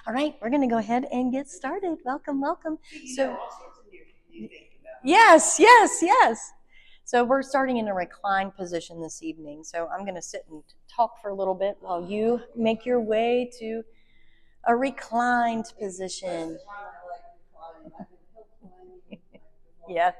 All right, we're going to go ahead and get started. Welcome, welcome. So, yes. So we're starting in a reclined position this evening. So I'm going to sit and talk for a little bit while you make your way to a reclined position. Yes.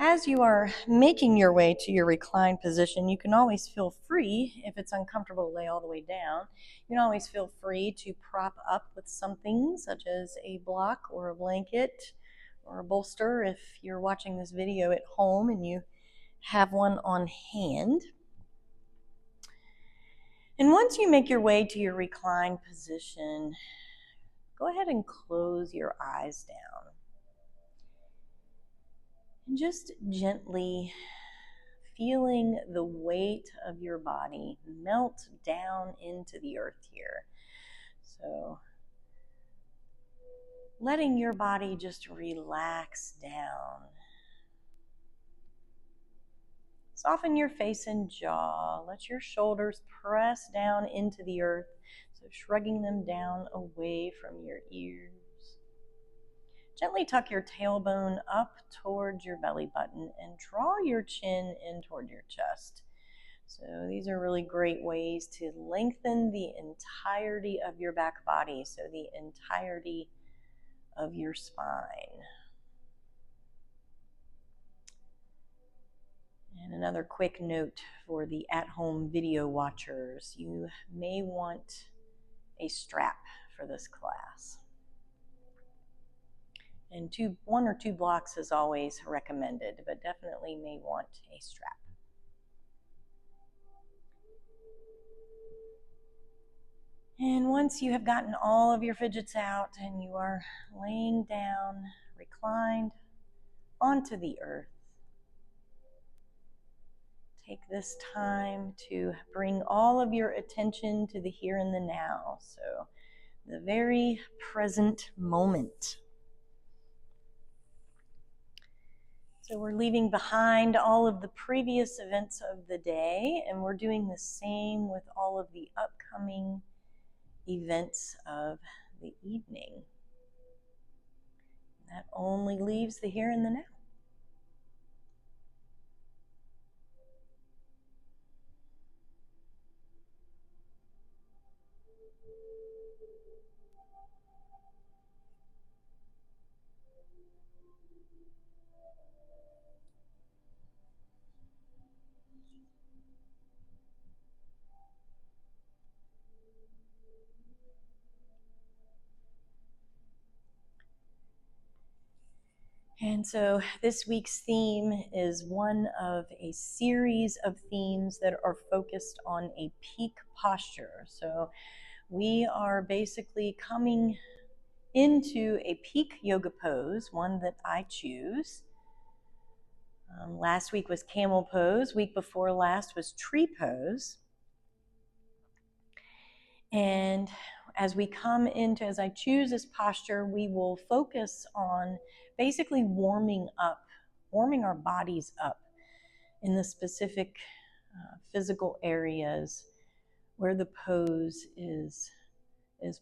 As you are making your way to your reclined position, you can always feel free, if it's uncomfortable to lay all the way down, you can always feel free to prop up with something such as a block or a blanket or a bolster if you're watching this video at home and you have one on hand. And once you make your way to your reclined position, go ahead and close your eyes down. And just gently feeling the weight of your body melt down into the earth here. So letting your body just relax down. Soften your face and jaw. Let your shoulders press down into the earth, so shrugging them down away from your ears. Gently tuck your tailbone up towards your belly button and draw your chin in toward your chest. So these are really great ways to lengthen the entirety of your back body, so the entirety of your spine. And another quick note for the at-home video watchers, you may want a strap for this class. And one or two blocks is always recommended, but definitely may want a strap. And once you have gotten all of your fidgets out and you are laying down, reclined onto the earth, take this time to bring all of your attention to the here and the now, so the very present moment. So we're leaving behind all of the previous events of the day, and we're doing the same with all of the upcoming events of the evening. That only leaves the here and the now. And so this week's theme is one of a series of themes that are focused on a peak posture. So we are basically coming into a peak yoga pose, one that I choose. Last week was camel pose. Week before last was tree pose. And as I choose this posture, we will focus on basically warming our bodies up in the specific physical areas where the pose is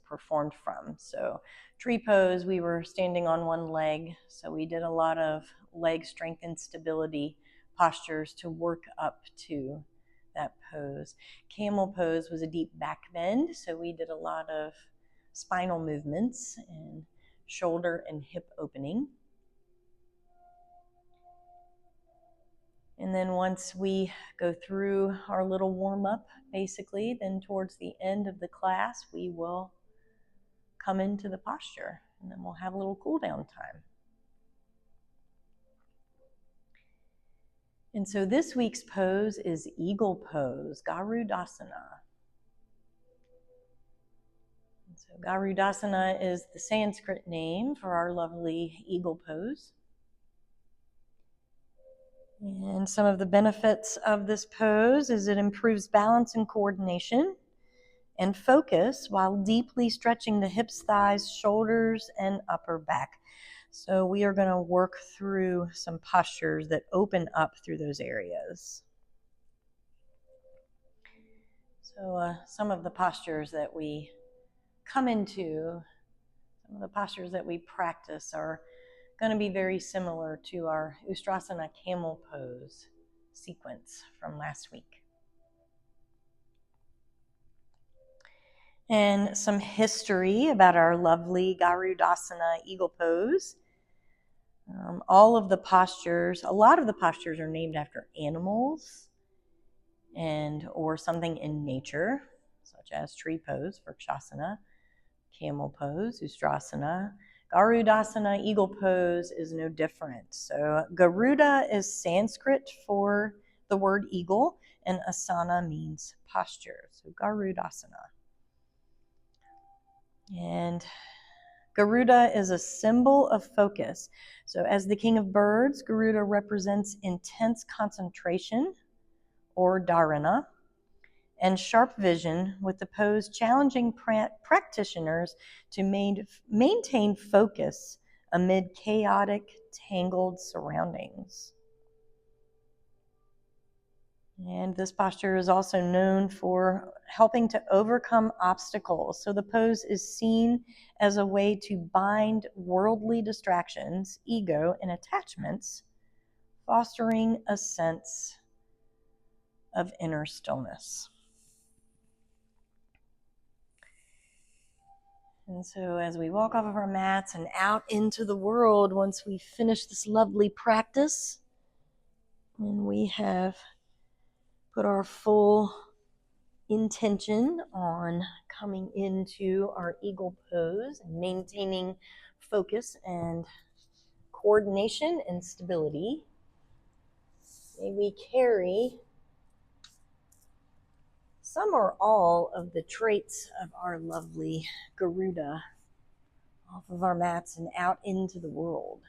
performed from. So tree pose, we were standing on one leg, so we did a lot of leg strength and stability postures to work up to that pose. Camel pose was a deep back bend, so we did a lot of spinal movements and shoulder and hip opening. And then once we go through our little warm-up, basically, then towards the end of the class, we will come into the posture, and then we'll have a little cool down time. And so this week's pose is eagle pose, Garudasana. And so Garudasana is the Sanskrit name for our lovely eagle pose. And some of the benefits of this pose is it improves balance and coordination and focus while deeply stretching the hips, thighs, shoulders, and upper back. So we are going to work through some postures that open up through those areas. So some of the postures that we come into, some of the postures that we practice are going to be very similar to our Ustrasana camel pose sequence from last week. And some history about our lovely Garudasana eagle pose. All of the postures, a lot of the postures are named after animals or something in nature, such as tree pose, Vrikshasana, camel pose, Ustrasana. Garudasana, eagle pose, is no different. So Garuda is Sanskrit for the word eagle, and asana means posture. So Garudasana. And Garuda is a symbol of focus. So as the king of birds, Garuda represents intense concentration, or dharana, and sharp vision, with the pose challenging practitioners to maintain focus amid chaotic, tangled surroundings. And this posture is also known for helping to overcome obstacles. So the pose is seen as a way to bind worldly distractions, ego, and attachments, fostering a sense of inner stillness. And so as we walk off of our mats and out into the world, once we finish this lovely practice, and we have put our full intention on coming into our eagle pose and maintaining focus and coordination and stability, may we carry some or all of the traits of our lovely Garuda off of our mats and out into the world.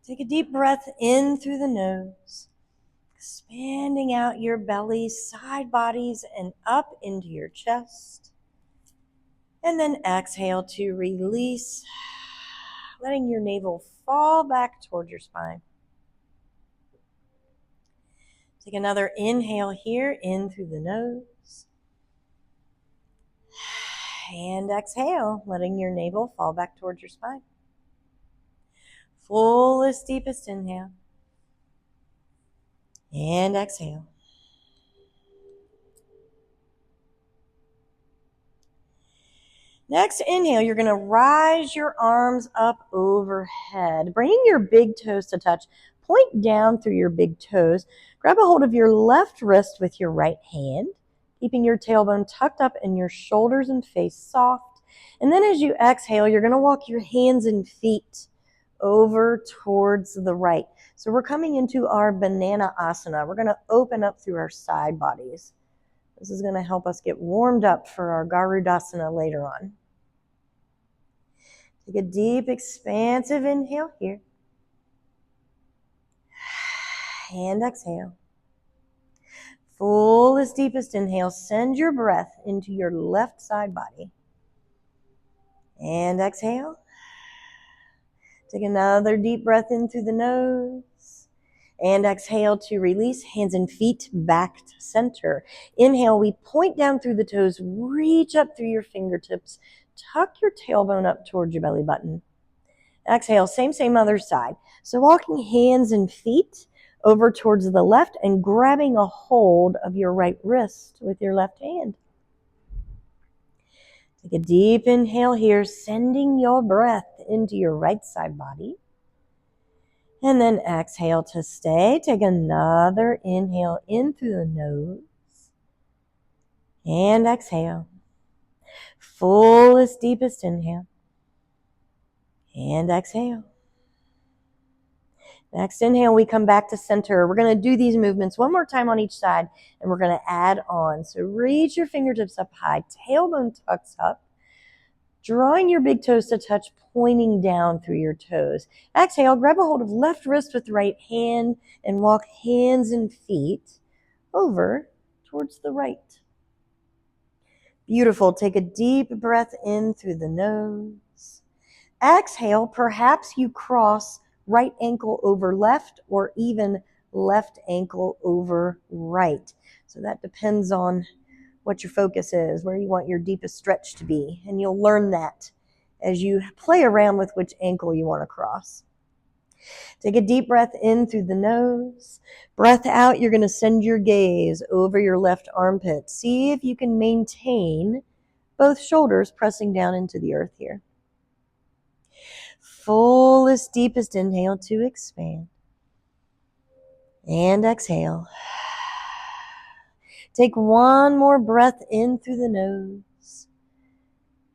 Take a deep breath in through the nose, expanding out your belly, side bodies, and up into your chest. And then exhale to release, letting your navel fall back toward your spine. Take another inhale here, in through the nose. And exhale, letting your navel fall back towards your spine. Fullest, deepest inhale. And exhale. Next inhale, you're going to rise your arms up overhead, bringing your big toes to touch. Point down through your big toes. Grab a hold of your left wrist with your right hand, keeping your tailbone tucked up and your shoulders and face soft. And then as you exhale, you're going to walk your hands and feet over towards the right. So we're coming into our banana asana. We're going to open up through our side bodies. This is going to help us get warmed up for our Garudasana later on. Take a deep, expansive inhale here. And exhale. Fullest, deepest inhale. Send your breath into your left side body. And exhale. Take another deep breath in through the nose. And exhale to release, hands and feet back to center. Inhale, we point down through the toes, reach up through your fingertips, tuck your tailbone up towards your belly button. Exhale, same other side. So walking hands and feet over towards the left and grabbing a hold of your right wrist with your left hand. Take a deep inhale here, sending your breath into your right side body. And then exhale to stay. Take another inhale in through the nose. And exhale. Fullest, deepest inhale. And exhale. Next inhale, we come back to center. We're going to do these movements one more time on each side, and we're going to add on. So reach your fingertips up high, tailbone tucks up, drawing your big toes to touch, pointing down through your toes. Exhale, grab a hold of left wrist with right hand and walk hands and feet over towards the right. Beautiful. Take a deep breath in through the nose. Exhale. Perhaps you cross right ankle over left or even left ankle over right. So that depends on what your focus is, where you want your deepest stretch to be. And you'll learn that as you play around with which ankle you want to cross. Take a deep breath in through the nose. Breath out, you're going to send your gaze over your left armpit. See if you can maintain both shoulders pressing down into the earth here. Fullest, deepest inhale to expand. And exhale. Take one more breath in through the nose.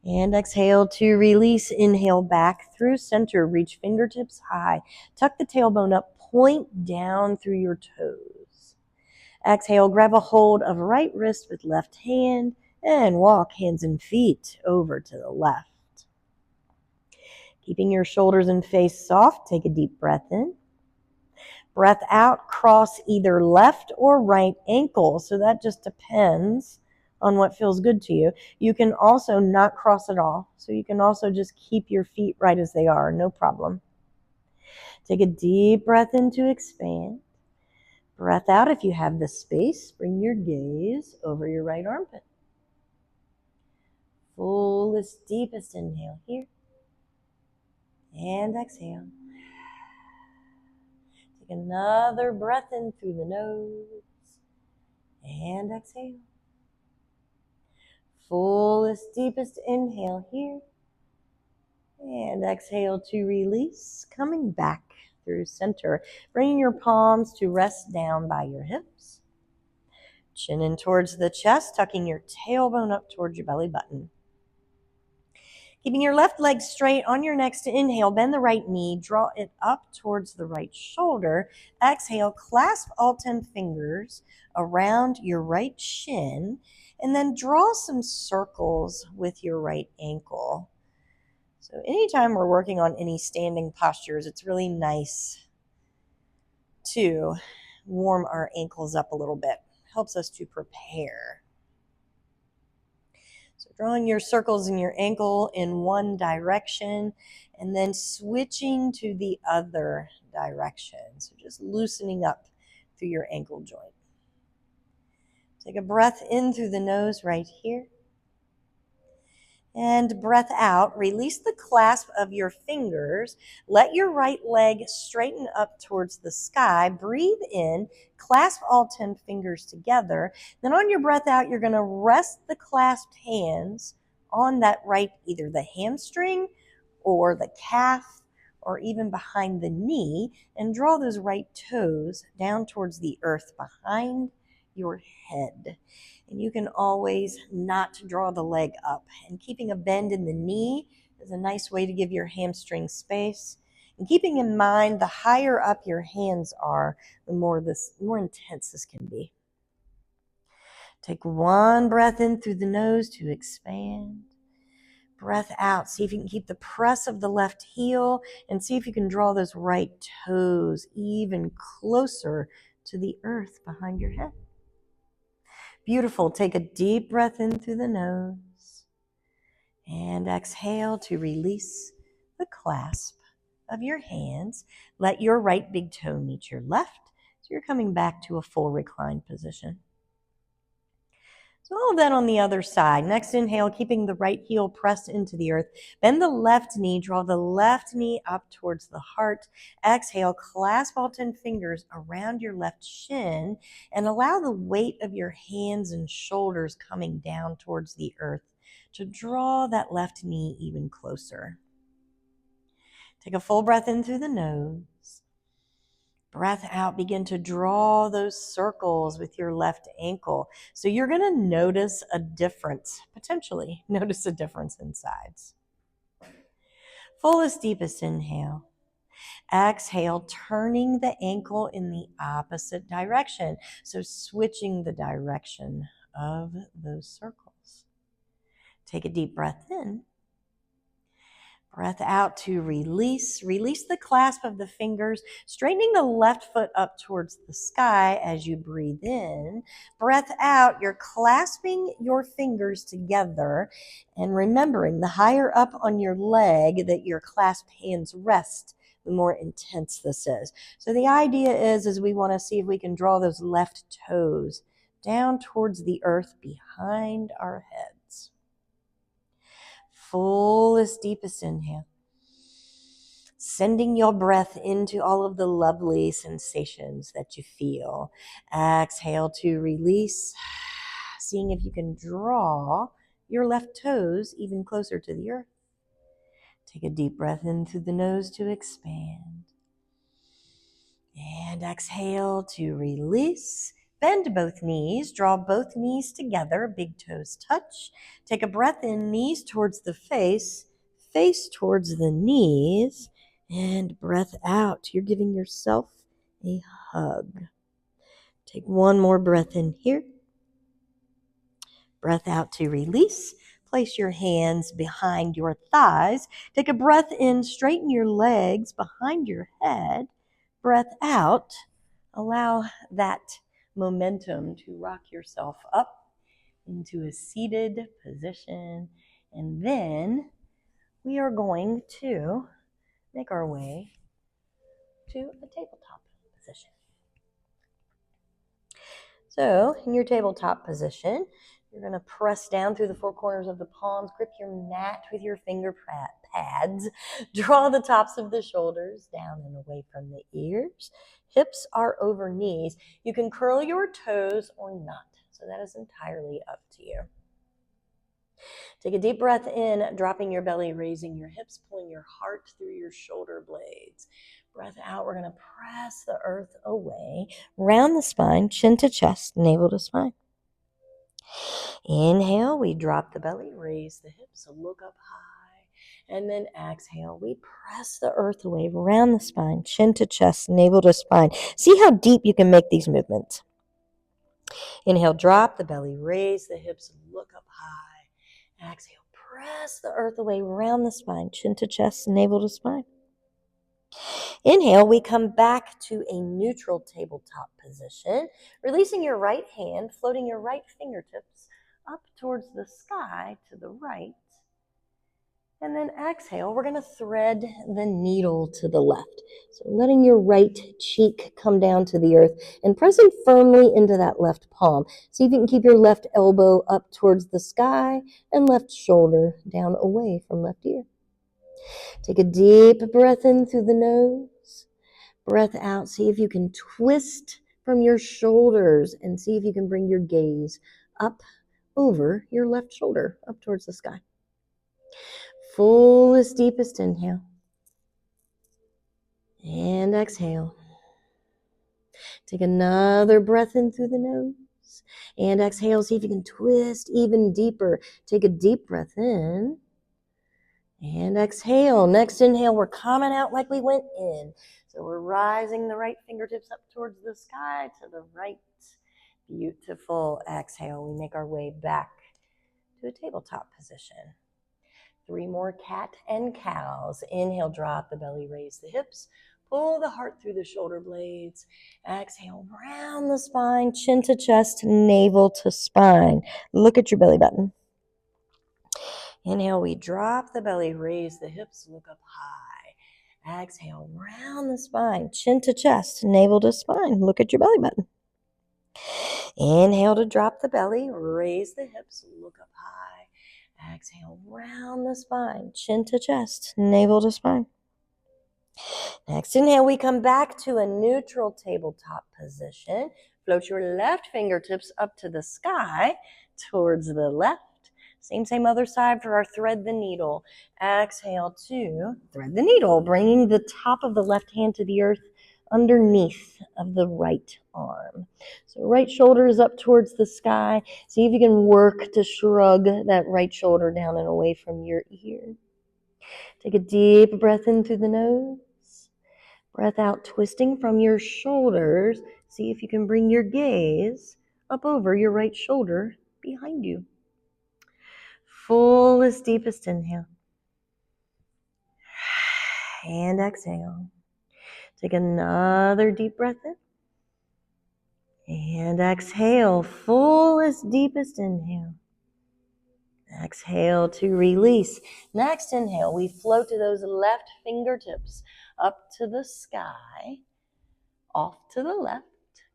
And exhale to release. Inhale back through center. Reach fingertips high. Tuck the tailbone up. Point down through your toes. Exhale, grab a hold of right wrist with left hand and walk hands and feet over to the left. Keeping your shoulders and face soft, take a deep breath in. Breath out, cross either left or right ankle. So that just depends on what feels good to you. You can also not cross at all. So you can also just keep your feet right as they are, no problem. Take a deep breath in to expand. Breath out. If you have the space, bring your gaze over your right armpit. Fullest, deepest inhale here. And exhale. Take another breath in through the nose. And exhale. Fullest, deepest inhale here. And exhale to release. Coming back through center. Bringing your palms to rest down by your hips. Chin in towards the chest, tucking your tailbone up towards your belly button. Keeping your left leg straight on your next inhale, bend the right knee, draw it up towards the right shoulder. Exhale, clasp all 10 fingers around your right shin, and then draw some circles with your right ankle. So anytime we're working on any standing postures, it's really nice to warm our ankles up a little bit. Helps us to prepare. So drawing your circles in your ankle in one direction and then switching to the other direction. So just loosening up through your ankle joint. Take a breath in through the nose right here. And breath out. Release the clasp of your fingers. Let your right leg straighten up towards the sky. Breathe in. Clasp all 10 fingers together. Then on your breath out, you're going to rest the clasped hands on that right, either the hamstring or the calf or even behind the knee, and draw those right toes down towards the earth behind your head. And you can always not draw the leg up. And keeping a bend in the knee is a nice way to give your hamstring space. And keeping in mind, the higher up your hands are, the more intense this can be. Take one breath in through the nose to expand. Breath out. See if you can keep the press of the left heel and see if you can draw those right toes even closer to the earth behind your head. Beautiful. Take a deep breath in through the nose and exhale to release the clasp of your hands. Let your right big toe meet your left. So you're coming back to a full reclined position. So all of that on the other side. Next inhale, keeping the right heel pressed into the earth. Bend the left knee, draw the left knee up towards the heart. Exhale, clasp all 10 fingers around your left shin and allow the weight of your hands and shoulders coming down towards the earth to draw that left knee even closer. Take a full breath in through the nose. Breath out, begin to draw those circles with your left ankle. So you're going to notice a difference, potentially notice a difference in sides. Fullest, deepest inhale. Exhale, turning the ankle in the opposite direction. So switching the direction of those circles. Take a deep breath in. Breath out to release. Release the clasp of the fingers, straightening the left foot up towards the sky as you breathe in. Breath out, you're clasping your fingers together and remembering the higher up on your leg that your clasped hands rest, the more intense this is. So the idea is we want to see if we can draw those left toes down towards the earth behind our heads. Fullest, deepest inhale. Sending your breath into all of the lovely sensations that you feel. Exhale to release. Seeing if you can draw your left toes even closer to the earth. Take a deep breath in through the nose to expand. And exhale to release. Bend both knees, draw both knees together, big toes touch. Take a breath in, knees towards the face towards the knees, and breath out. You're giving yourself a hug. Take one more breath in here. Breath out to release. Place your hands behind your thighs. Take a breath in, straighten your legs behind your head. Breath out. Allow that momentum to rock yourself up into a seated position. And then we are going to make our way to a tabletop position. So in your tabletop position, you're going to press down through the four corners of the palms, grip your mat with your finger pads, draw the tops of the shoulders down and away from the ears. Hips are over knees. You can curl your toes or not, so that is entirely up to you. Take a deep breath in, dropping your belly, raising your hips, pulling your heart through your shoulder blades. Breath out, we're going to press the earth away, round the spine, chin to chest, navel to spine. Inhale, we drop the belly, raise the hips, look up high. And then exhale, we press the earth away, round the spine, chin to chest, navel to spine. See how deep you can make these movements. Inhale, drop the belly, raise the hips, look up high. Exhale, press the earth away, round the spine, chin to chest, navel to spine. Inhale, we come back to a neutral tabletop position, releasing your right hand, floating your right fingertips up towards the sky to the right. And then exhale, we're going to thread the needle to the left. So letting your right cheek come down to the earth and pressing firmly into that left palm. See if you can keep your left elbow up towards the sky and left shoulder down away from left ear. Take a deep breath in through the nose. Breath out. See if you can twist from your shoulders and see if you can bring your gaze up over your left shoulder, up towards the sky. Fullest, deepest inhale. And exhale. Take another breath in through the nose. And exhale. See if you can twist even deeper. Take a deep breath in. And exhale. Next inhale, we're coming out like we went in. So we're rising the right fingertips up towards the sky to the right. Beautiful. Exhale. We make our way back to a tabletop position. 3 more cat and cows. Inhale, drop the belly, raise the hips. Pull the heart through the shoulder blades. Exhale, round the spine, chin to chest, navel to spine. Look at your belly button. Inhale, we drop the belly, raise the hips, look up high. Exhale, round the spine, chin to chest, navel to spine. Look at your belly button. Inhale to drop the belly, raise the hips, look up high. Exhale, round the spine, chin to chest, navel to spine. Next inhale, we come back to a neutral tabletop position. Float your left fingertips up to the sky towards the left. Same other side for our thread the needle. Exhale to thread the needle, bringing the top of the left hand to the earth underneath of the right arm. So right shoulder is up towards the sky. See if you can work to shrug that right shoulder down and away from your ear. Take a deep breath in through the nose. Breath out, twisting from your shoulders. See if you can bring your gaze up over your right shoulder behind you. Fullest, deepest inhale. And exhale. Take another deep breath in. And exhale, fullest, deepest inhale. Exhale to release. Next inhale, we float to those left fingertips up to the sky, off to the left,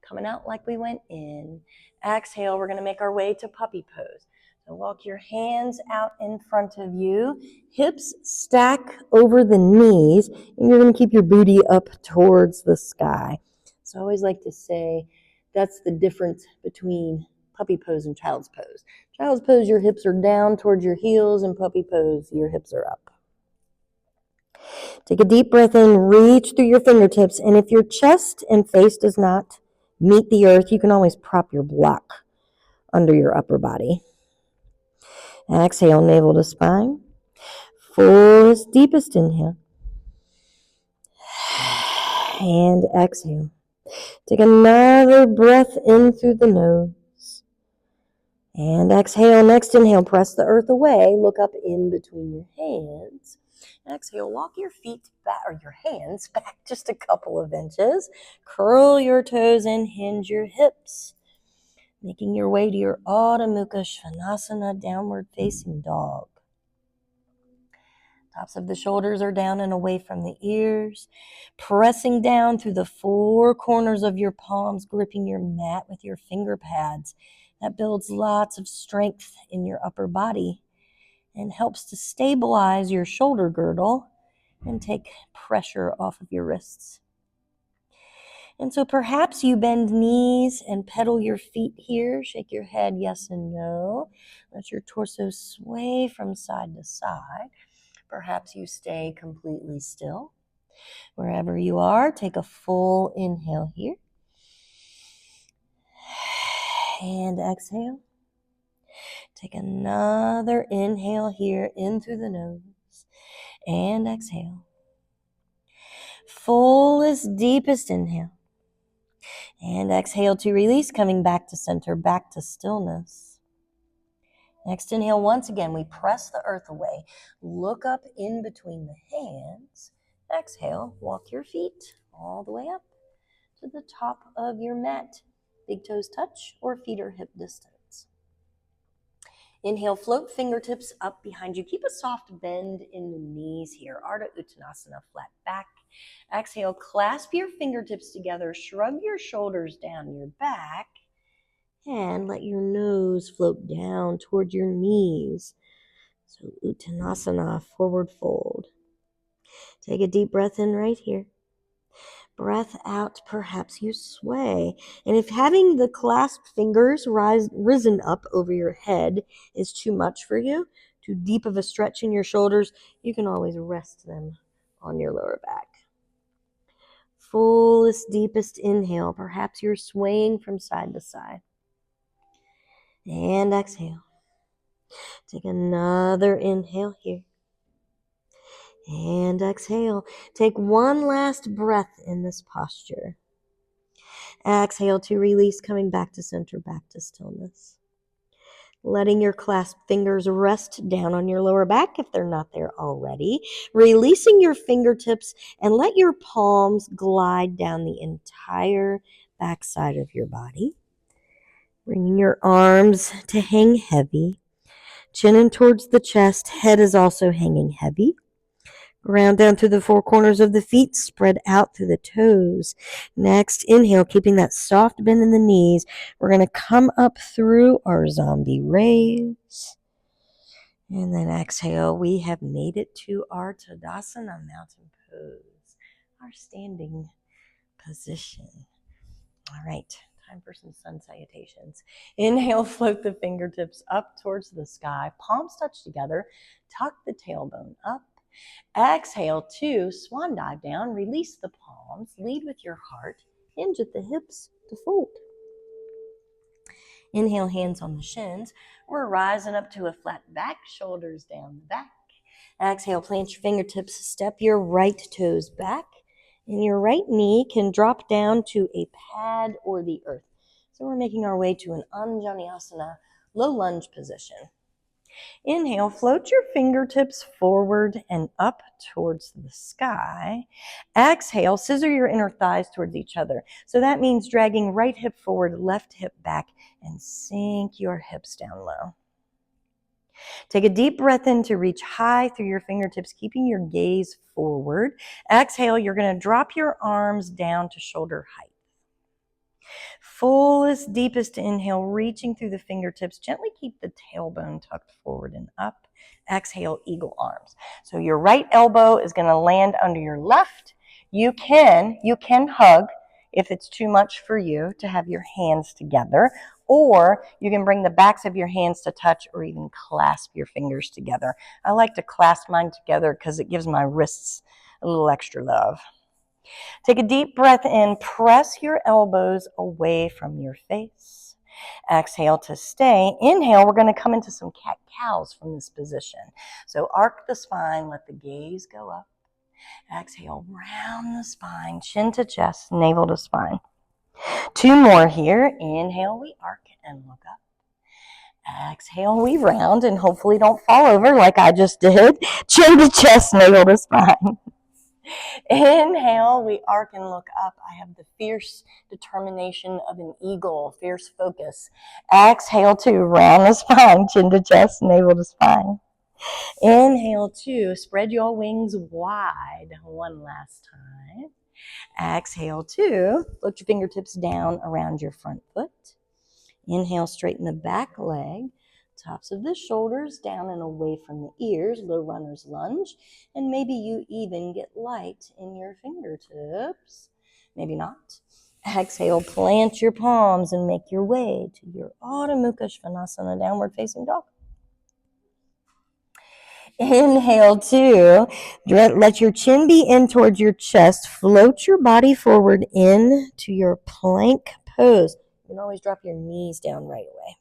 coming out like we went in. Exhale, we're going to make our way to puppy pose. So walk your hands out in front of you, hips stack over the knees, and you're going to keep your booty up towards the sky. So I always like to say that's the difference between puppy pose and child's pose. Child's pose, your hips are down towards your heels, and puppy pose, your hips are up. Take a deep breath in, reach through your fingertips, and if your chest and face does not meet the earth, you can always prop your block under your upper body. Exhale, navel to spine. Fullest, deepest inhale. And exhale. Take another breath in through the nose. And exhale. Next inhale, press the earth away. Look up in between your hands. Exhale, walk your feet back, or your hands back just a couple of inches. Curl your toes and hinge your hips. Making your way to your Adho Mukha Svanasana, downward facing dog. Tops of the shoulders are down and away from the ears. Pressing down through the four corners of your palms, gripping your mat with your finger pads. That builds lots of strength in your upper body and helps to stabilize your shoulder girdle and take pressure off of your wrists. And so perhaps you bend knees and pedal your feet here. Shake your head yes and no. Let your torso sway from side to side. Perhaps you stay completely still. Wherever you are, take a full inhale here. And exhale. Take another inhale here in through the nose. And exhale. Fullest, deepest inhale. And exhale to release, coming back to center, back to stillness. Next inhale, once again, we press the earth away. Look up in between the hands. Exhale, walk your feet all the way up to the top of your mat. Big toes touch or feet are hip distance. Inhale, float fingertips up behind you. Keep a soft bend in the knees here. Ardha Uttanasana, flat back. Exhale, clasp your fingertips together, shrug your shoulders down your back, and let your nose float down toward your knees. So Uttanasana, forward fold. Take a deep breath in right here. Breath out, perhaps you sway. And if having the clasped fingers risen up over your head is too much for you, too deep of a stretch in your shoulders, you can always rest them on your lower back. Fullest, deepest inhale. Perhaps you're swaying from side to side. And exhale. Take another inhale here. And exhale. Take one last breath in this posture. Exhale to release, coming back to center, back to stillness. Letting your clasped fingers rest down on your lower back if they're not there already. Releasing your fingertips and let your palms glide down the entire backside of your body. Bringing your arms to hang heavy. Chin in towards the chest. Head is also hanging heavy. Ground down through the four corners of the feet, spread out through the toes. Next, inhale, keeping that soft bend in the knees. We're going to come up through our zombie raise. And then exhale, we have made it to our Tadasana, mountain pose, our standing position. All right, time for some sun salutations. Inhale, float the fingertips up towards the sky, palms touch together, tuck the tailbone up. Exhale to swan dive down, release the palms, lead with your heart, hinge at the hips to fold. Inhale, hands on the shins. We're rising up to a flat back, shoulders down the back. Exhale, plant your fingertips, step your right toes back, and your right knee can drop down to a pad or the earth. So we're making our way to an Anjaneyasana, low lunge position. Inhale, float your fingertips forward and up towards the sky. Exhale, scissor your inner thighs towards each other. So that means dragging right hip forward, left hip back, and sink your hips down low. Take a deep breath in to reach high through your fingertips, keeping your gaze forward. Exhale, you're going to drop your arms down to shoulder height. Fullest, deepest inhale, reaching through the fingertips. Gently keep the tailbone tucked forward and up. Exhale, eagle arms. So your right elbow is going to land under your left. You can hug if it's too much for you to have your hands together, or you can bring the backs of your hands to touch or even clasp your fingers together. I like to clasp mine together because it gives my wrists a little extra love. Take a deep breath in, press your elbows away from your face. Exhale to stay. Inhale, we're going to come into some cat-cows from this position. So arc the spine, let the gaze go up. Exhale, round the spine, chin to chest, navel to spine. 2 more here. Inhale, we arc and look up. Exhale, we round and hopefully don't fall over like I just did. Chin to chest, navel to spine. Inhale, we arc and look up. I have the fierce determination of an eagle, fierce focus. Exhale, 2, round the spine, chin to chest, navel to spine. Inhale, 2, spread your wings wide. 1 last time. Exhale, 2, float your fingertips down around your front foot. Inhale, straighten the back leg. Tops of the shoulders down and away from the ears, low runner's lunge. And maybe you even get light in your fingertips. Maybe not. Exhale, plant your palms and make your way to your Adho Mukha Svanasana, downward facing dog. Inhale, 2. Let your chin be in towards your chest. Float your body forward into your plank pose. You can always drop your knees down right away.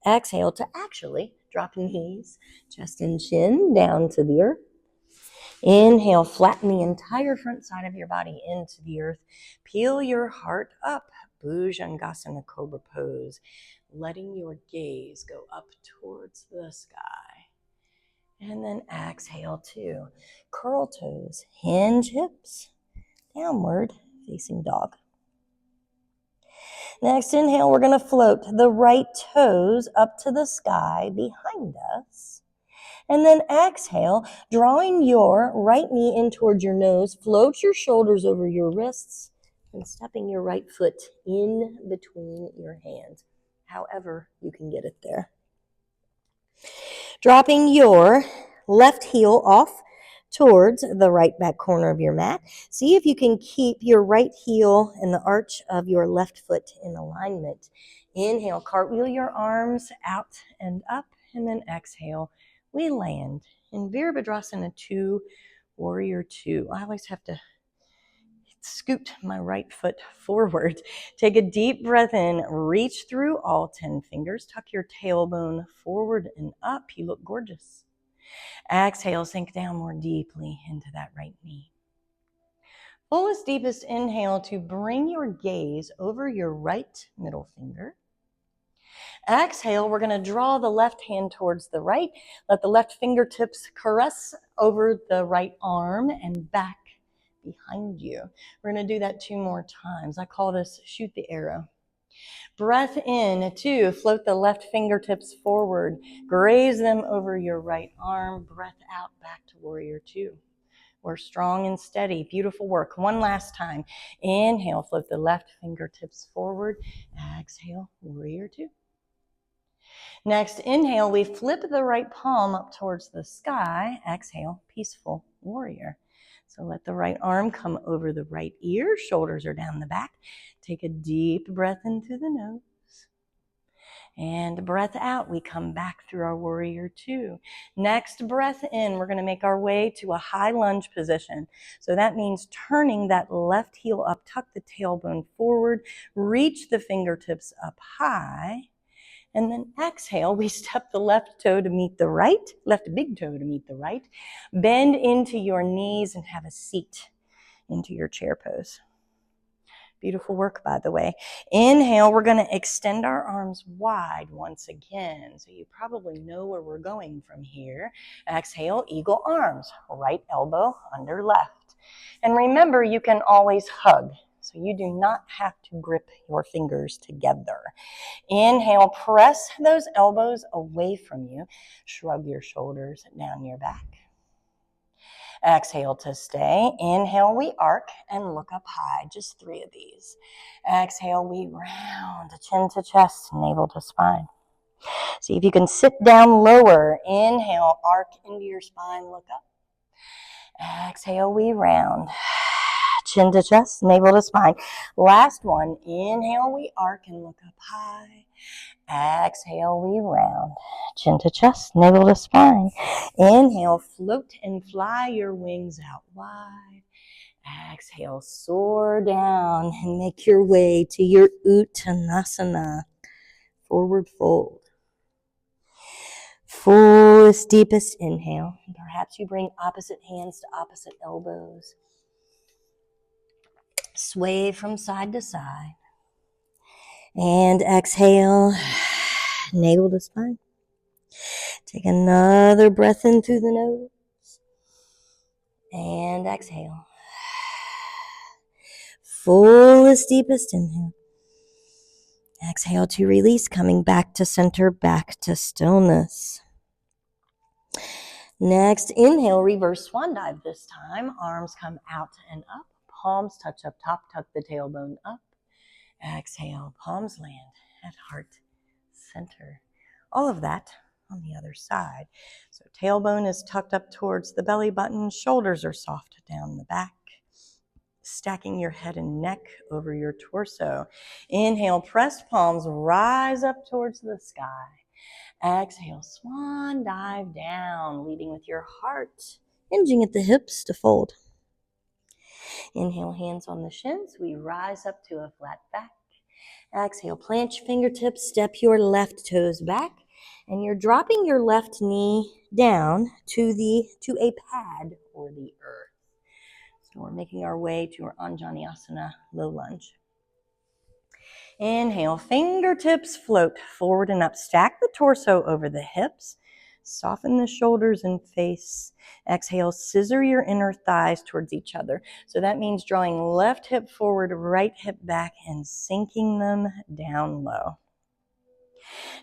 Exhale to actually drop knees, chest and chin down to the earth. Inhale, flatten the entire front side of your body into the earth. Peel your heart up, Bhujangasana Cobra pose, letting your gaze go up towards the sky. And then exhale to curl toes, hinge hips, downward facing dog. Next inhale, we're going to float the right toes up to the sky behind us. And then exhale, drawing your right knee in towards your nose, float your shoulders over your wrists, and stepping your right foot in between your hands, however you can get it there. Dropping your left heel off towards the right back corner of your mat. See if you can keep your right heel and the arch of your left foot in alignment. Inhale, cartwheel your arms out and up, and then exhale, we land in Virabhadrasana 2, Warrior 2. I always have to scoot my right foot forward. Take a deep breath in, reach through all 10 fingers, tuck your tailbone forward and up. You look gorgeous. Exhale, sink down more deeply into that right knee. Fullest, deepest inhale to bring your gaze over your right middle finger. Exhale, we're going to draw the left hand towards the right. Let the left fingertips caress over the right arm and back behind you. We're going to do that 2 more times. I call this shoot the arrow. Breath in, 2, float the left fingertips forward. Graze them over your right arm. Breath out, back to Warrior 2. We're strong and steady. Beautiful work. 1 last time. Inhale, float the left fingertips forward. Exhale, Warrior 2. Next, inhale, we flip the right palm up towards the sky. Exhale, peaceful warrior. So let the right arm come over the right ear. Shoulders are down the back. Take a deep breath in through the nose. And breath out, we come back through our Warrior 2. Next breath in, we're going to make our way to a high lunge position. So that means turning that left heel up, tuck the tailbone forward, reach the fingertips up high. And then exhale, we step the left toe to meet the right, left big toe to meet the right. Bend into your knees and have a seat into your chair pose. Beautiful work, by the way. Inhale, we're going to extend our arms wide once again. So you probably know where we're going from here. Exhale, eagle arms, right elbow under left. And remember, you can always hug. So you do not have to grip your fingers together. Inhale, press those elbows away from you. Shrug your shoulders down your back. Exhale to stay. Inhale, we arc and look up high. Just 3 of these. Exhale, we round, chin to chest, navel to spine. See if you can sit down lower. Inhale, arc into your spine, look up. Exhale, we round. Chin to chest, navel to spine. Last one. Inhale, we arc and look up high. Exhale, we round. Chin to chest, navel to spine. Inhale, float and fly your wings out wide. Exhale, soar down and make your way to your Uttanasana, forward fold. Fullest, deepest inhale. Perhaps you bring opposite hands to opposite elbows. Sway from side to side. And exhale, navel to spine. Take another breath in through the nose. And exhale. Fullest, deepest inhale. Exhale to release, coming back to center, back to stillness. Next, inhale, reverse swan dive this time. Arms come out and up. Palms touch up top, tuck the tailbone up. Exhale, palms land at heart center. All of that on the other side. So tailbone is tucked up towards the belly button. Shoulders are soft down the back. Stacking your head and neck over your torso. Inhale, pressed palms rise up towards the sky. Exhale, swan dive down, leading with your heart, hinging at the hips to fold. Inhale, hands on the shins. We rise up to a flat back. Exhale, plant your fingertips, step your left toes back, and you're dropping your left knee down to a pad or the earth. So we're making our way to our Anjaneyasana, low lunge. Inhale, fingertips float forward and up. Stack the torso over the hips. Soften the shoulders and face. Exhale, scissor your inner thighs towards each other. So that means drawing left hip forward, right hip back, and sinking them down low.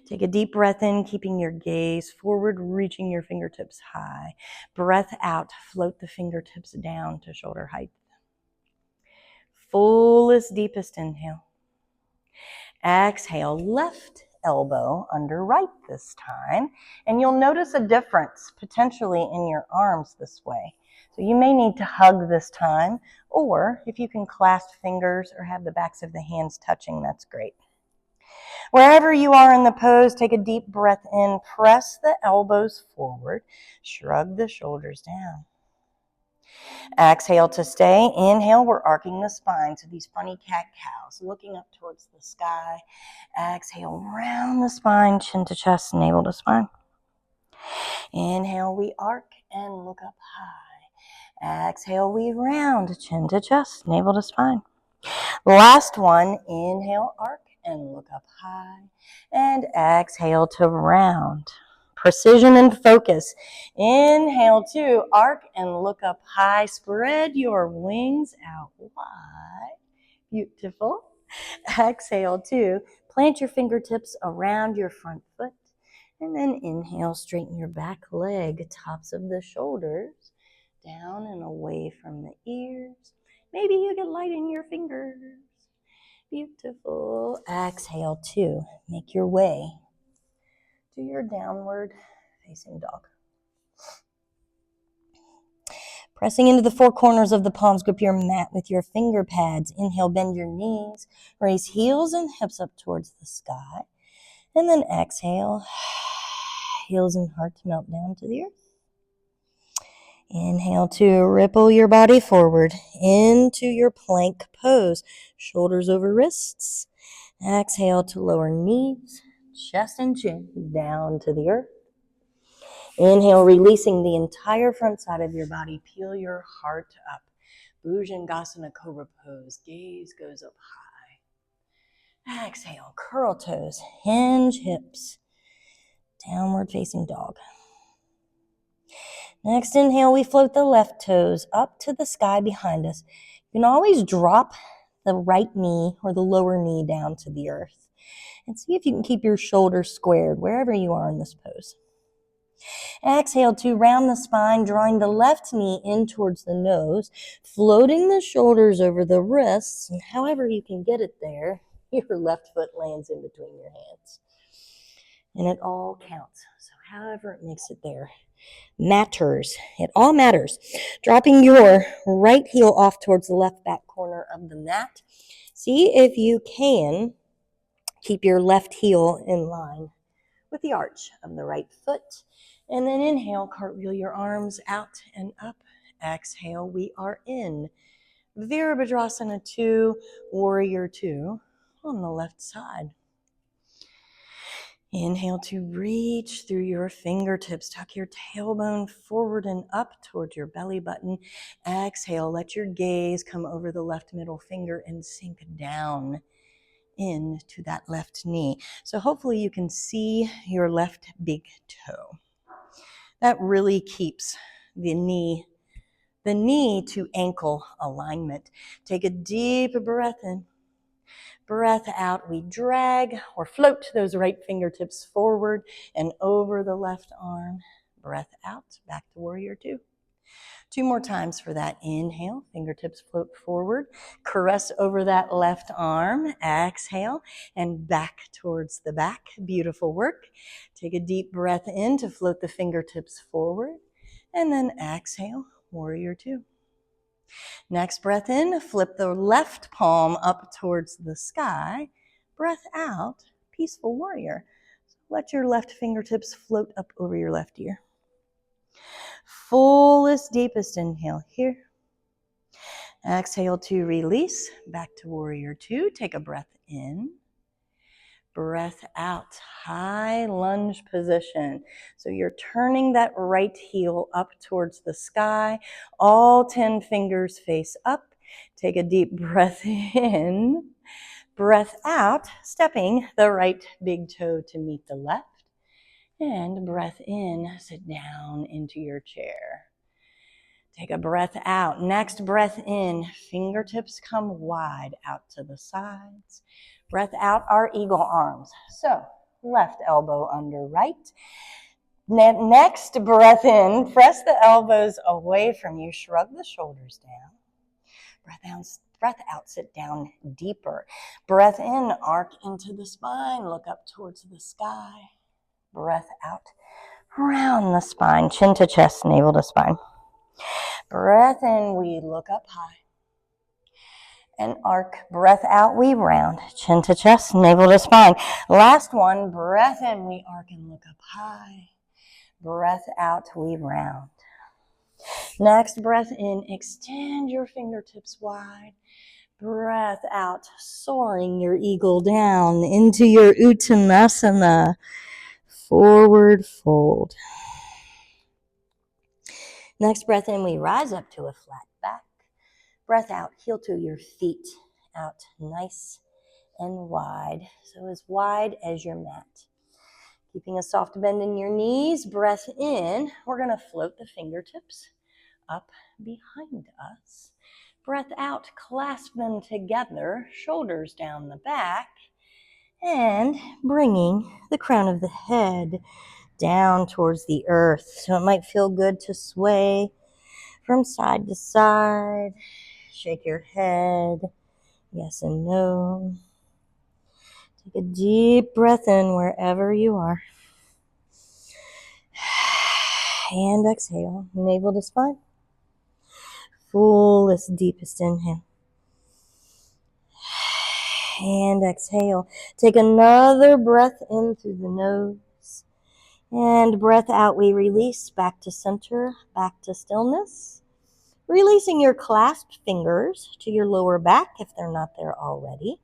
Take a deep breath in, keeping your gaze forward, reaching your fingertips high. Breath out, float the fingertips down to shoulder height. Fullest, deepest inhale. Exhale, left elbow under right this time. And you'll notice a difference potentially in your arms this way. So you may need to hug this time, or if you can clasp fingers or have the backs of the hands touching, that's great. Wherever you are in the pose, take a deep breath in, press the elbows forward, shrug the shoulders down. Exhale to stay. Inhale, we're arcing the spine. So these funny cat-cows, looking up towards the sky. Exhale, round the spine, chin to chest, navel to spine. Inhale, we arc and look up high. Exhale, we round, chin to chest, navel to spine. Last one, inhale, arc and look up high. And exhale to round. Precision and focus. Inhale to arc and look up high. Spread your wings out wide. Beautiful. Exhale to plant your fingertips around your front foot. And then inhale, straighten your back leg, tops of the shoulders, down and away from the ears. Maybe you get light in your fingers. Beautiful. Exhale to make your way to your downward facing dog. Pressing into the four corners of the palms, grip your mat with your finger pads. Inhale, bend your knees, raise heels and hips up towards the sky. And then exhale, heels and heart melt down to the earth. Inhale to ripple your body forward into your plank pose. Shoulders over wrists. Exhale to lower knees, chest and chin down to the earth. Inhale, releasing the entire front side of your body. Peel your heart up. Bhujangasana Cobra Pose. Gaze goes up high. Exhale, curl toes, hinge hips. Downward facing dog. Next inhale, we float the left toes up to the sky behind us. You can always drop the right knee or the lower knee down to the earth. And see if you can keep your shoulders squared wherever you are in this pose. Exhale to round the spine, drawing the left knee in towards the nose, floating the shoulders over the wrists, and however you can get it there, your left foot lands in between your hands. And it all counts. So however it makes it there matters. It all matters. Dropping your right heel off towards the left back corner of the mat. See if you can keep your left heel in line with the arch of the right foot. And then inhale, cartwheel your arms out and up. Exhale, we are in Virabhadrasana 2, Warrior 2 on the left side. Inhale to reach through your fingertips. Tuck your tailbone forward and up towards your belly button. Exhale, let your gaze come over the left middle finger and sink down into that left knee. So hopefully you can see your left big toe. That really keeps the knee to ankle alignment. Take a deep breath in. Breath out, we drag or float those right fingertips forward and over the left arm. Breath out, back to Warrior 2. 2 more times for that. Inhale, fingertips float forward, caress over that left arm. Exhale, and back towards the back. Beautiful work. Take a deep breath in to float the fingertips forward, and then exhale, Warrior 2. Next breath in, flip the left palm up towards the sky. Breath out, Peaceful Warrior. Let your left fingertips float up over your left ear. Fullest, deepest inhale here. Exhale to release, back to Warrior 2. Take a breath in. Breath out, high lunge position. So you're turning that right heel up towards the sky. All 10 fingers face up. Take a deep breath in. Breath out, stepping the right big toe to meet the left. And breath in, sit down into your chair. Take a breath out. Next breath in, fingertips come wide out to the sides. Breath out, our eagle arms. So, left elbow under right. Next breath in, press the elbows away from you. Shrug the shoulders down. Breath out, sit down deeper. Breath in, arc into the spine. Look up towards the sky. Breath out, round the spine. Chin to chest, navel to spine. Breath in, we look up high. And arc, breath out, we round. Chin to chest, navel to spine. Last one, breath in, we arc and look up high. Breath out, we round. Next breath in, extend your fingertips wide. Breath out, soaring your eagle down into your Uttanasana. Forward fold. Next breath in, we rise up to a flat back. Breath out, heel to your feet out nice and wide. So as wide as your mat. Keeping a soft bend in your knees. Breath in, we're going to float the fingertips up behind us. Breath out, clasp them together, shoulders down the back, and bringing the crown of the head down towards the earth. So it might feel good to sway from side to side. Shake your head, yes and no. Take a deep breath in wherever you are. And exhale, navel to spine. Fullest, deepest inhale. And exhale. Take another breath in through the nose. And breath out, we release back to center, back to stillness. Releasing your clasped fingers to your lower back if they're not there already.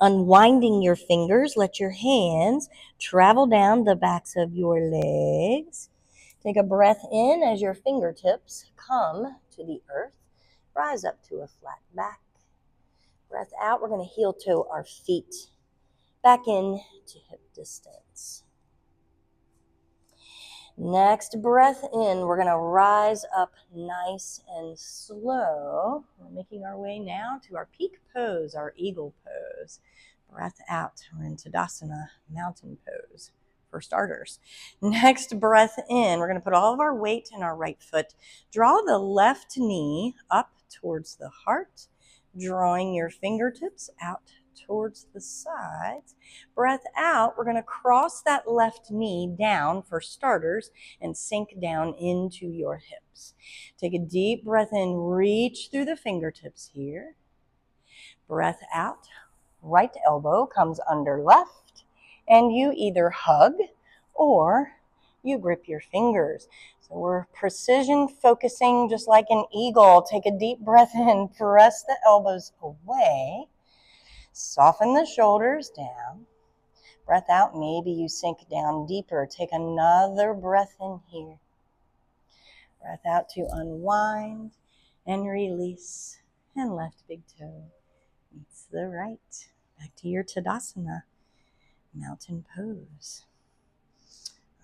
Unwinding your fingers, let your hands travel down the backs of your legs. Take a breath in as your fingertips come to the earth. rise up to a flat back. Breath out, we're going to heel toe our feet back in to hip distance. Next breath in, we're going to rise up nice and slow. We're making our way now to our peak pose, our eagle pose. Breath out, we're in Tadasana, mountain pose for starters. Next breath in, we're going to put all of our weight in our right foot. Draw the left knee up towards the heart, drawing your fingertips out towards the sides. Breath out, we're going to cross that left knee down for starters and sink down into your hips. Take a deep breath in, reach through the fingertips here. Breath out, right elbow comes under left, and you either hug or you grip your fingers. So we're precision focusing just like an eagle. Take a deep breath in, press the elbows away. Soften the shoulders down. Breath out, maybe you sink down deeper. Take another breath in here. Breath out to unwind and release. And left big toe meets the right. Back to your Tadasana, mountain pose.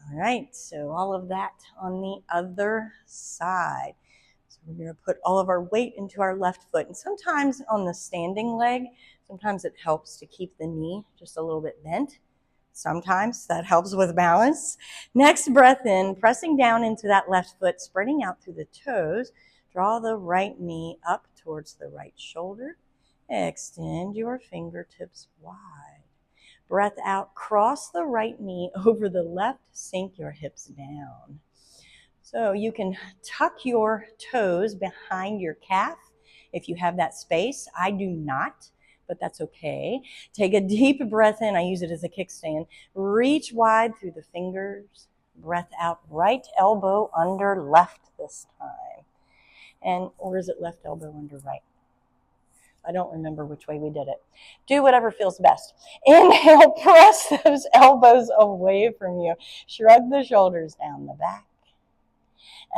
All right, so all of that on the other side. So we're going to put all of our weight into our left foot. And sometimes on the standing leg, sometimes it helps to keep the knee just a little bit bent. Sometimes that helps with balance. Next breath in, pressing down into that left foot, spreading out through the toes. Draw the right knee up towards the right shoulder. Extend your fingertips wide. Breath out, cross the right knee over the left, sink your hips down. So you can tuck your toes behind your calf if you have that space. I do not, but that's okay. Take a deep breath in. I use it as a kickstand. Reach wide through the fingers. Breath out, right elbow under left this time. Or is it left elbow under right? I don't remember which way we did it. Do whatever feels best. Inhale, press those elbows away from you. Shrug the shoulders down the back.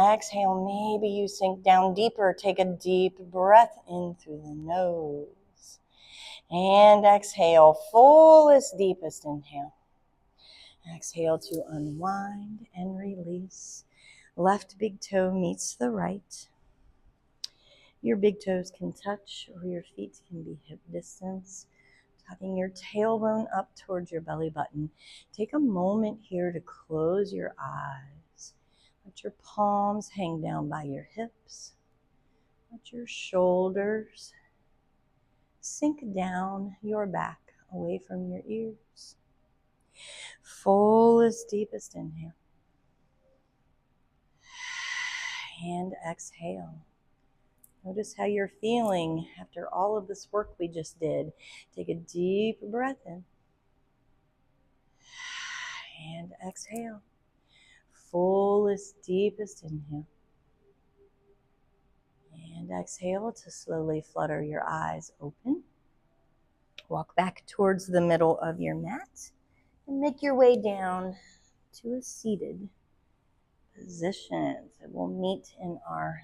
Exhale, maybe you sink down deeper. Take a deep breath in through the nose. And exhale, fullest, deepest inhale. Exhale to unwind and release. Left big toe meets the right. Your big toes can touch or your feet can be hip distance. Tucking your tailbone up towards your belly button. Take a moment here to close your eyes. Let your palms hang down by your hips. Let your shoulders sink down your back away from your ears. Fullest, deepest inhale. And exhale. Notice how you're feeling after all of this work we just did. Take a deep breath in. And exhale. Fullest, deepest inhale. And exhale to slowly flutter your eyes open. Walk back towards the middle of your mat and make your way down to a seated position. So we'll meet in our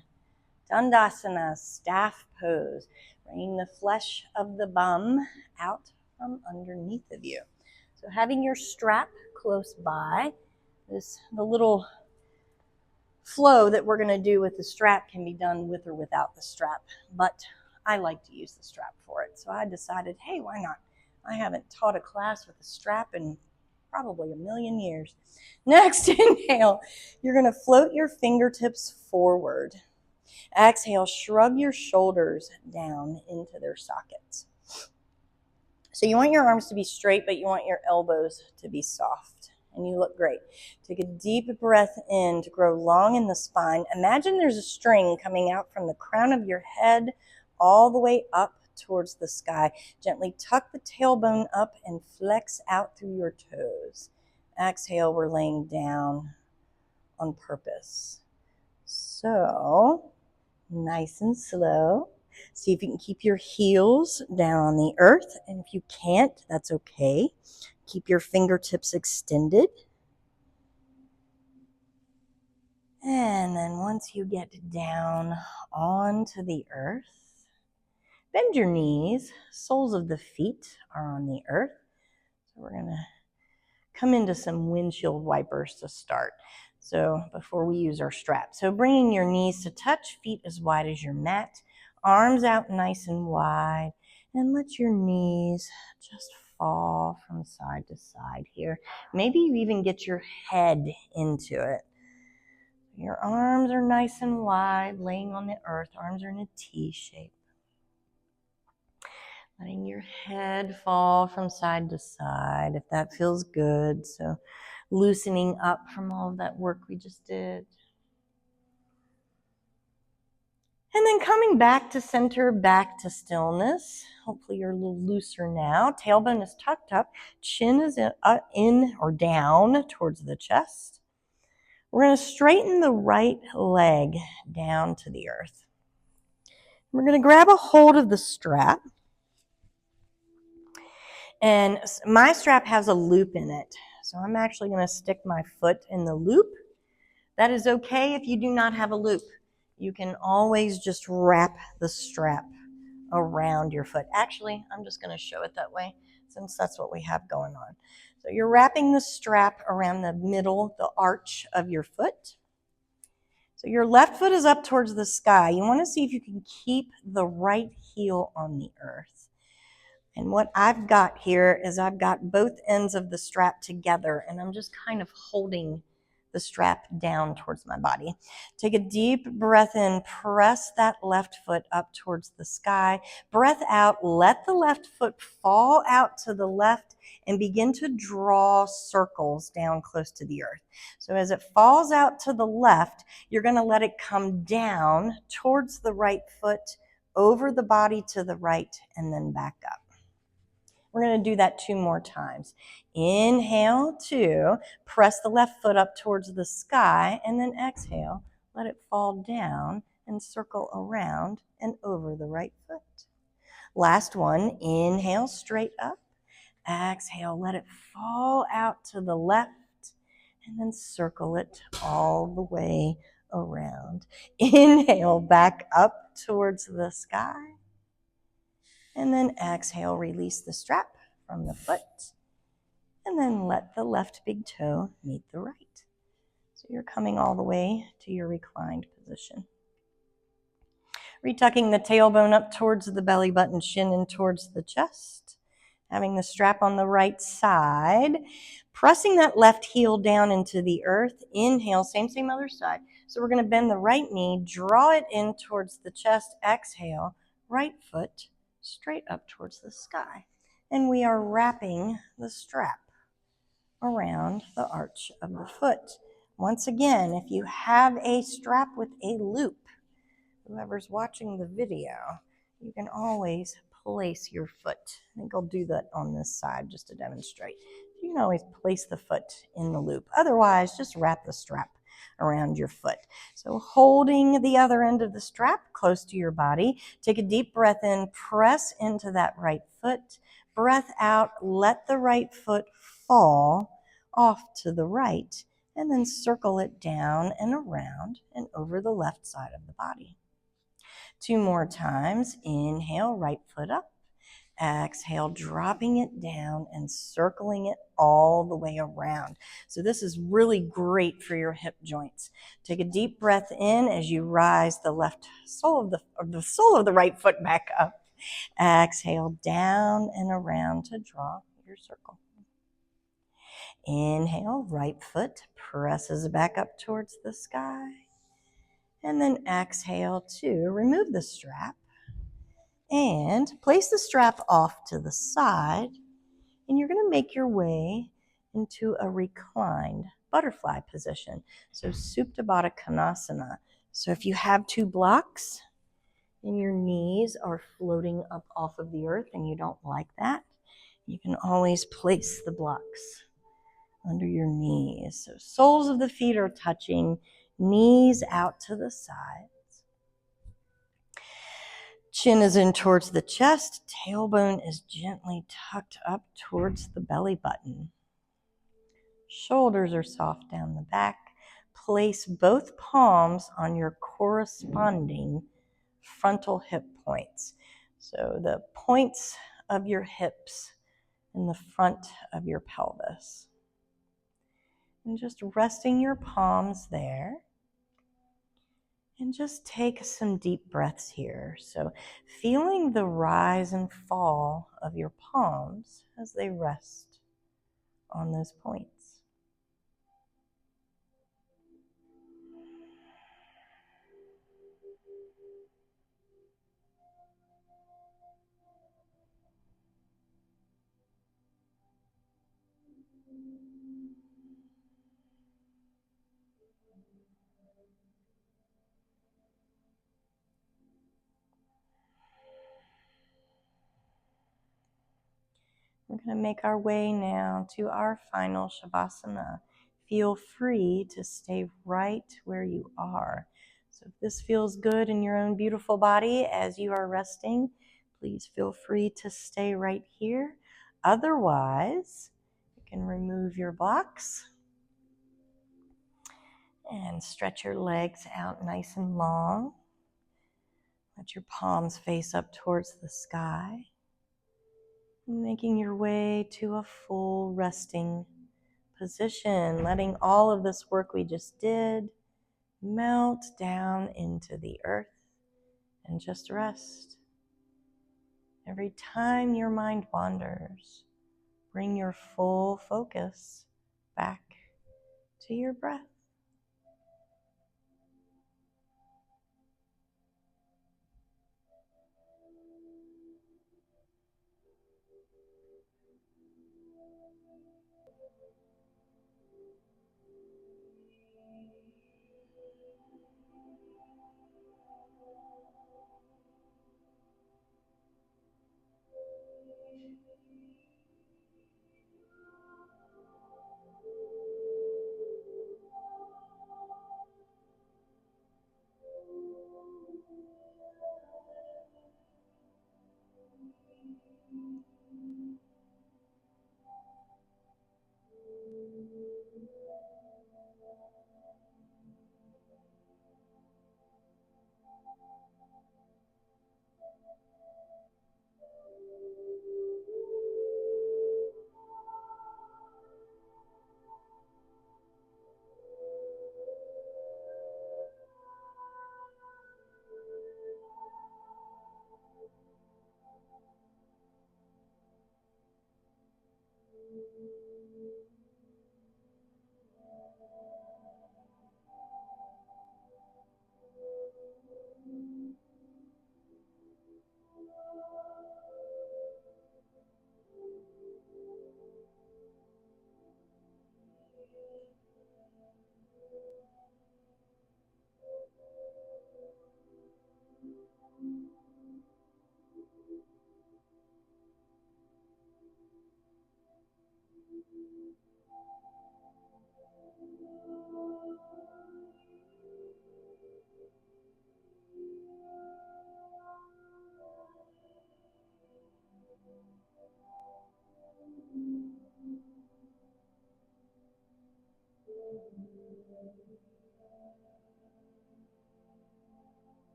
Dandasana, staff pose. Bringing the flesh of the bum out from underneath of you. So having your strap close by, the little flow that we're going to do with the strap can be done with or without the strap, but I like to use the strap for it. So I decided, hey, why not? I haven't taught a class with a strap in probably a million years. Next, inhale. You're going to float your fingertips forward. Exhale, shrug your shoulders down into their sockets. So you want your arms to be straight, but you want your elbows to be soft. And you look great. Take a deep breath in to grow long in the spine. Imagine there's a string coming out from the crown of your head all the way up towards the sky. Gently tuck the tailbone up and flex out through your toes. Exhale, we're laying down on purpose. So, nice and slow. See if you can keep your heels down on the earth. And if you can't, that's okay. Keep your fingertips extended. And then once you get down onto the earth, bend your knees. Soles of the feet are on the earth. So we're going to come into some windshield wipers to start. So before we use our strap. So bringing your knees to touch, feet as wide as your mat, arms out nice and wide, and let your knees just fall from side to side here. Maybe you even get your head into it. Your arms are nice and wide, laying on the earth. Arms are in a T shape. Letting your head fall from side to side, if that feels good. So loosening up from all of that work we just did. And then coming back to center, back to stillness. Hopefully you're a little looser now. Tailbone is tucked up. Chin is in or down towards the chest. We're going to straighten the right leg down to the earth. We're going to grab a hold of the strap. And my strap has a loop in it. So I'm actually going to stick my foot in the loop. That is okay if you do not have a loop. You can always just wrap the strap around your foot. Actually, I'm just going to show it that way since that's what we have going on. So you're wrapping the strap around the middle, the arch of your foot. So your left foot is up towards the sky. You want to see if you can keep the right heel on the earth. And what I've got here is I've got both ends of the strap together, and I'm just kind of holding the strap down towards my body. Take a deep breath in, press that left foot up towards the sky. Breath out, let the left foot fall out to the left and begin to draw circles down close to the earth. So as it falls out to the left, you're going to let it come down towards the right foot, over the body to the right, and then back up. We're going to do that 2 more times. Inhale, 2, press the left foot up towards the sky, and then exhale, let it fall down and circle around and over the right foot. Last one, inhale, straight up. Exhale, let it fall out to the left, and then circle it all the way around. Inhale, back up towards the sky. And then exhale, release the strap from the foot. And then let the left big toe meet the right. So you're coming all the way to your reclined position. Retucking the tailbone up towards the belly button, shin in towards the chest. Having the strap on the right side. Pressing that left heel down into the earth. Inhale, same other side. So we're going to bend the right knee, draw it in towards the chest. Exhale, right foot straight up towards the sky. And we are wrapping the strap around the arch of the foot. Once again, if you have a strap with a loop, whoever's watching the video, you can always place your foot. I think I'll do that on this side just to demonstrate. You can always place the foot in the loop. Otherwise, just wrap the strap around your foot. So holding the other end of the strap close to your body, take a deep breath in, press into that right foot. Breath out, let the right foot fall off to the right, and then circle it down and around and over the left side of the body. 2 more times. Inhale, right foot up. Exhale, dropping it down and circling it all the way around. So this is really great for your hip joints. Take a deep breath in as you rise the left sole of the right foot back up. Exhale, down and around to draw your circle. Inhale, right foot presses back up towards the sky. And then exhale to remove the strap and place the strap off to the side. And you're going to make your way into a reclined butterfly position. So Supta Baddha Konasana. So if you have 2 blocks and your knees are floating up off of the earth and you don't like that, you can always place the blocks under your knees. So soles of the feet are touching, knees out to the sides. Chin is in towards the chest, tailbone is gently tucked up towards the belly button. Shoulders are soft down the back. place both palms on your corresponding frontal hip points. So the points of your hips in the front of your pelvis. And just resting your palms there. And just take some deep breaths here. So feeling the rise and fall of your palms as they rest on those points. We're going to make our way now to our final Shavasana. Feel free to stay right where you are. So if this feels good in your own beautiful body as you are resting, please feel free to stay right here. Otherwise, you can remove your blocks and stretch your legs out nice and long. Let your palms face up towards the sky. Making your way to a full resting position, letting all of this work we just did melt down into the earth and just rest. Every time your mind wanders, bring your full focus back to your breath.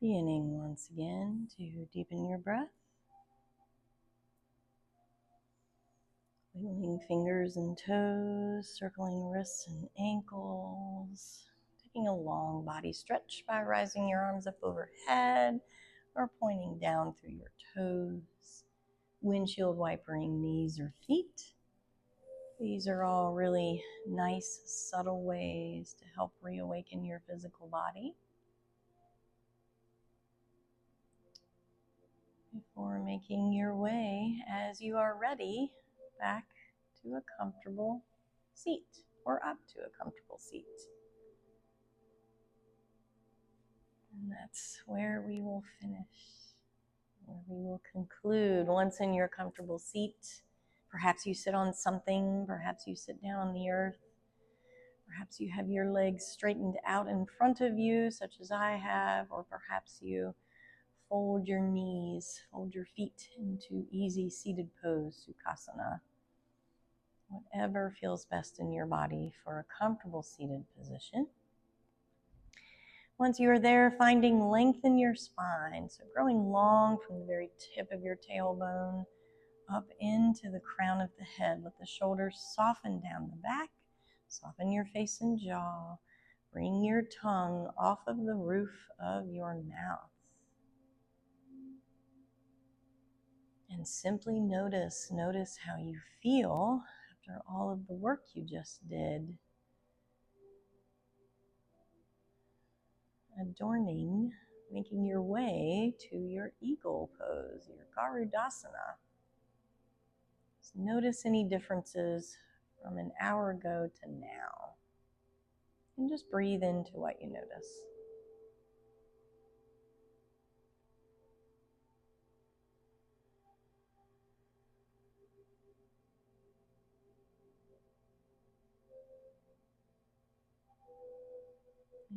Beginning once again to deepen your breath. Wiggling fingers and toes, circling wrists and ankles. Taking a long body stretch by rising your arms up overhead or pointing down through your toes. Windshield wipering knees or feet. These are all really nice, subtle ways to help reawaken your physical body. Before making your way, as you are ready, back to a comfortable seat or up to a comfortable seat. And that's where we will finish, where we will conclude. Once in your comfortable seat, perhaps you sit on something, perhaps you sit down on the earth, perhaps you have your legs straightened out in front of you, such as I have, or perhaps you fold your knees, fold your feet into easy seated pose, Sukhasana. Whatever feels best in your body for a comfortable seated position. Once you are there, finding length in your spine, so growing long from the very tip of your tailbone up into the crown of the head. Let the shoulders soften down the back, soften your face and jaw. Bring your tongue off of the roof of your mouth. And simply notice how you feel after all of the work you just did. Adorning, making your way to your eagle pose, your Garudasana. Just notice any differences from an hour ago to now. And just breathe into what you notice.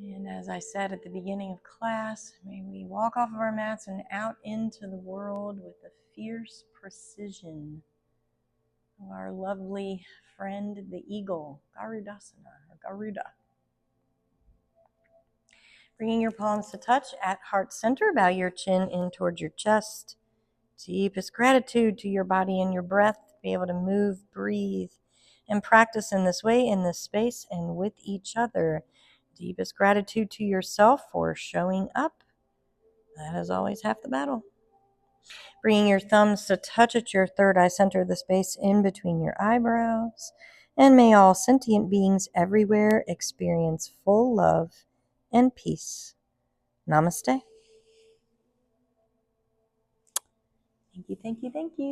And as I said at the beginning of class, may we walk off of our mats and out into the world with the fierce precision of our lovely friend, the eagle, Garudasana, or Garuda. Bringing your palms to touch at heart center, bow your chin in towards your chest. Deepest gratitude to your body and your breath to be able to move, breathe, and practice in this way, in this space, and with each other. Deepest gratitude to yourself for showing up. That is always half the battle. Bringing your thumbs to touch at your third eye center, the space in between your eyebrows. And may all sentient beings everywhere experience full love and peace. Namaste. Thank you, thank you, thank you.